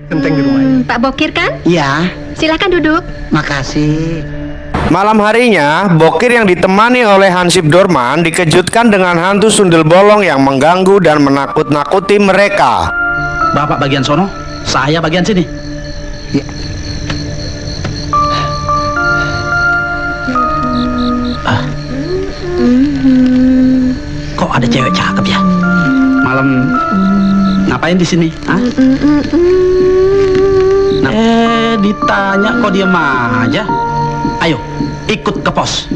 Genteng di rumah. Pak Bokir kan? Iya, Silakan duduk. makasih. Malam harinya, Bokir yang ditemani oleh Hansip Dorman dikejutkan dengan hantu sundel bolong yang mengganggu dan menakut-nakuti mereka. Bapak bagian sono, saya bagian sini. Ya. Kok ada cewek cakep ya? Malam ngapain di sini? Hah? Ditanya kok diem aja. Ayo, ikut ke pos.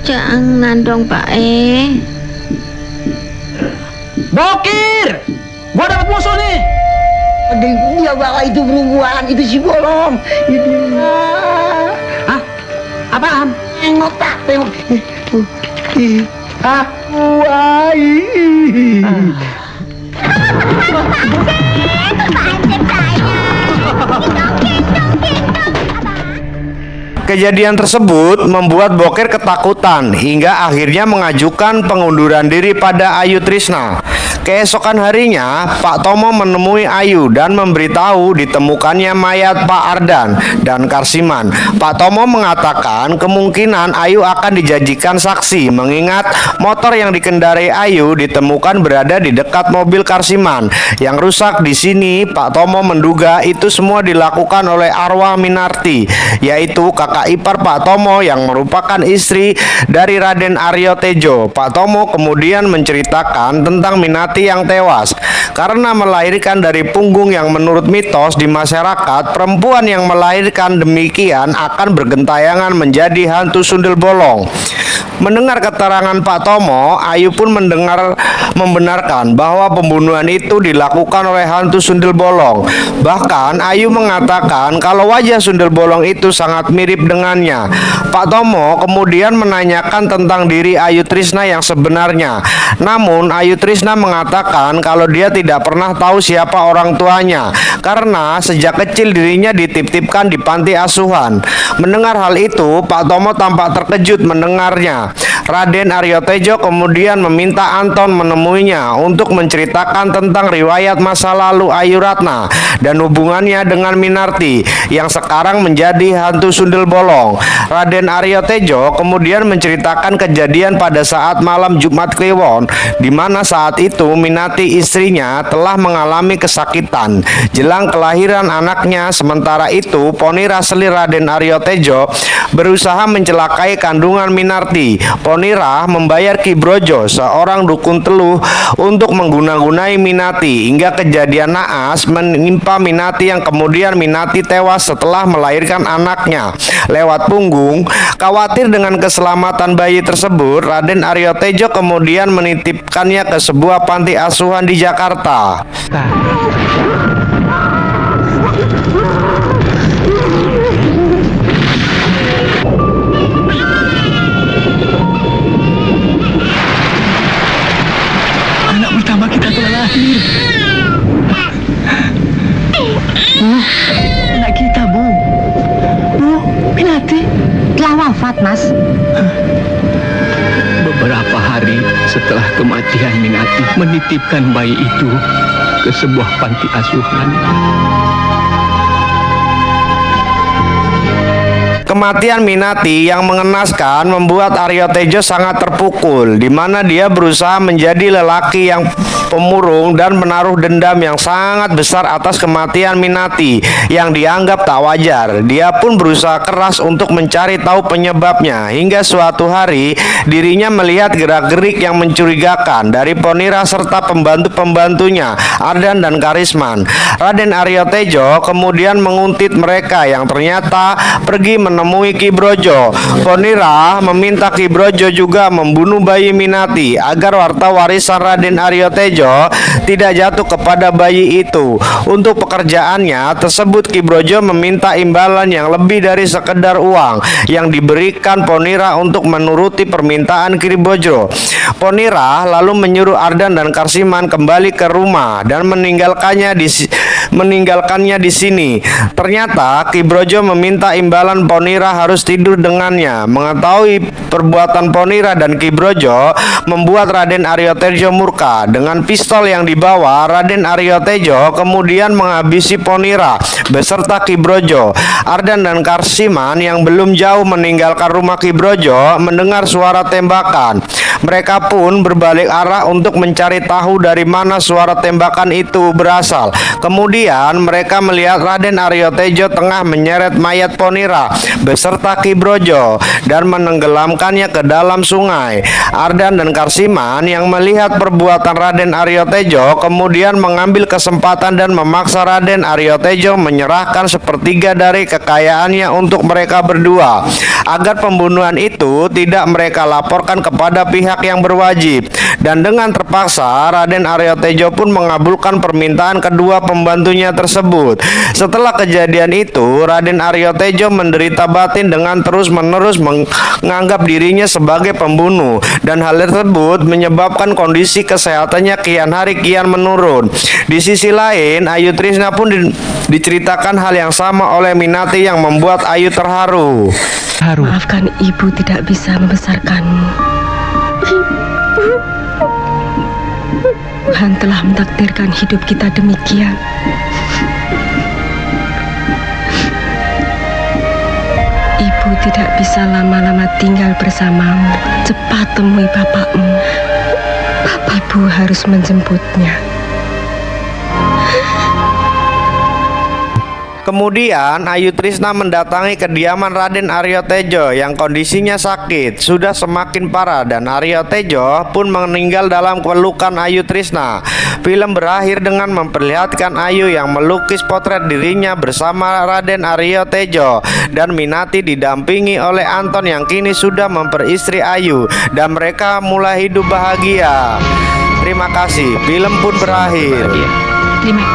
Jangan dong Pak Bokir! Gua dapat musuh nih. Dia bawa itu perempuan, itu si bolong. Hah? Apaan? Tengok tak, tengok. Ah, wah. Kejadian tersebut membuat Bokir ketakutan hingga akhirnya mengajukan pengunduran diri pada Ayu Trisna. Keesokan harinya, Pak Tomo menemui Ayu dan memberitahu ditemukannya mayat Pak Ardan dan Karsiman. Pak Tomo mengatakan kemungkinan Ayu akan dijanjikan saksi mengingat motor yang dikendarai Ayu ditemukan berada di dekat mobil Karsiman. Yang rusak di sini, Pak Tomo menduga itu semua dilakukan oleh arwah Minarti, yaitu kakak ipar Pak Tomo yang merupakan istri dari Raden Aryo Tejo. Pak Tomo kemudian menceritakan tentang Minati yang tewas karena melahirkan dari punggung yang menurut mitos di masyarakat, perempuan yang melahirkan demikian akan bergentayangan menjadi hantu sundel bolong. Mendengar keterangan Pak Tomo, Ayu pun membenarkan bahwa pembunuhan itu dilakukan oleh hantu sundel bolong. Bahkan Ayu mengatakan kalau wajah sundel bolong itu sangat mirip dengannya. Pak Tomo kemudian menanyakan tentang diri Ayu Trisna yang sebenarnya. Namun Ayu Trisna mengatakan kalau dia tidak pernah tahu siapa orang tuanya karena sejak kecil dirinya dititipkan di panti asuhan. Mendengar hal itu, Pak Tomo tampak terkejut mendengarnya. Raden Aryo Tejo kemudian meminta Anton menemuinya untuk menceritakan tentang riwayat masa lalu Ayu Ratna dan hubungannya dengan Minarti yang sekarang menjadi hantu sundel bolong. Raden Aryo Tejo kemudian menceritakan kejadian pada saat malam Jumat Kliwon, di mana saat itu Minati istrinya telah mengalami kesakitan jelang kelahiran anaknya. Sementara itu Poni Rasli Raden Aryo Tejo berusaha mencelakai kandungan Minarti. Ponira membayar Ki Brojo, seorang dukun teluh, untuk mengguna-gunai Minati hingga kejadian naas menimpa Minati yang kemudian Minati tewas setelah melahirkan anaknya lewat punggung. Khawatir dengan keselamatan bayi tersebut, Raden Aryo Tejo kemudian menitipkannya ke sebuah panti asuhan di Jakarta. Anak pertama kita telah lahir. Anak kita, Bu. Bu, Minati Telah wafat Mas. beberapa hari setelah kematian Minati menitipkan bayi itu ke sebuah panti asuhan. Kematian Minati yang mengenaskan membuat Aryo Tejo sangat terpukul, di mana dia berusaha menjadi lelaki yang pemurung dan menaruh dendam yang sangat besar atas kematian Minati yang dianggap tak wajar. Dia pun berusaha keras untuk mencari tahu penyebabnya hingga suatu hari dirinya melihat gerak-gerik yang mencurigakan dari Ponira serta pembantu-pembantunya Ardan dan Karisman. Raden Aryo Tejo kemudian menguntit mereka yang ternyata pergi menemui Ki Brojo. Ponira meminta Ki Brojo juga membunuh bayi Minati agar harta warisan Raden Aryo Tejo tidak jatuh kepada bayi itu. Untuk pekerjaannya tersebut Ki Brojo meminta imbalan yang lebih dari sekedar uang yang diberikan Ponira untuk menuruti permintaan Ki Brojo. Ponira lalu menyuruh Ardan dan Karsiman kembali ke rumah dan meninggalkannya di sini. Ternyata Ki Brojo meminta imbalan Ponira Ponira harus tidur dengannya. Mengetahui perbuatan Ponira dan Ki Brojo membuat Raden Aryo Tejo murka. Dengan pistol yang dibawa, Raden Aryo Tejo kemudian menghabisi Ponira beserta Ki Brojo. Ardan dan Karsiman yang belum jauh meninggalkan rumah Ki Brojo mendengar suara tembakan. Mereka pun berbalik arah untuk mencari tahu dari mana suara tembakan itu berasal. Kemudian mereka melihat Raden Aryo Tejo tengah menyeret mayat Ponira beserta Ki Brojo dan menenggelamkannya ke dalam sungai. Ardan dan Karsiman yang melihat perbuatan Raden Aryo Tejo kemudian mengambil kesempatan dan memaksa Raden Aryo Tejo menyerahkan sepertiga dari kekayaannya untuk mereka berdua, agar pembunuhan itu tidak mereka laporkan kepada pihak yang berwajib. Dan dengan terpaksa Raden Aryo Tejo pun mengabulkan permintaan kedua pembantunya tersebut. Setelah kejadian itu, Raden Aryo Tejo menderita batin dengan terus-menerus menganggap dirinya sebagai pembunuh, dan hal tersebut menyebabkan kondisi kesehatannya kian hari kian menurun. Di sisi lain, Ayu Trisna pun diceritakan hal yang sama oleh Minati yang membuat Ayu terharu. Maafkan ibu tidak bisa membesarkanmu. Tuhan telah mentakdirkan hidup kita demikian. Ibu tidak bisa lama-lama tinggal bersamamu. Cepat temui bapakmu. Ibu harus menjemputnya. Kemudian Ayu Trisna mendatangi kediaman Raden Aryo Tejo yang kondisinya sakit sudah semakin parah, dan Aryo Tejo pun meninggal dalam pelukan Ayu Trisna. Film berakhir dengan memperlihatkan Ayu yang melukis potret dirinya bersama Raden Aryo Tejo dan Minati didampingi oleh Anton yang kini sudah memperistri Ayu, dan mereka mulai hidup bahagia. Terima kasih. Film pun berakhir. Terima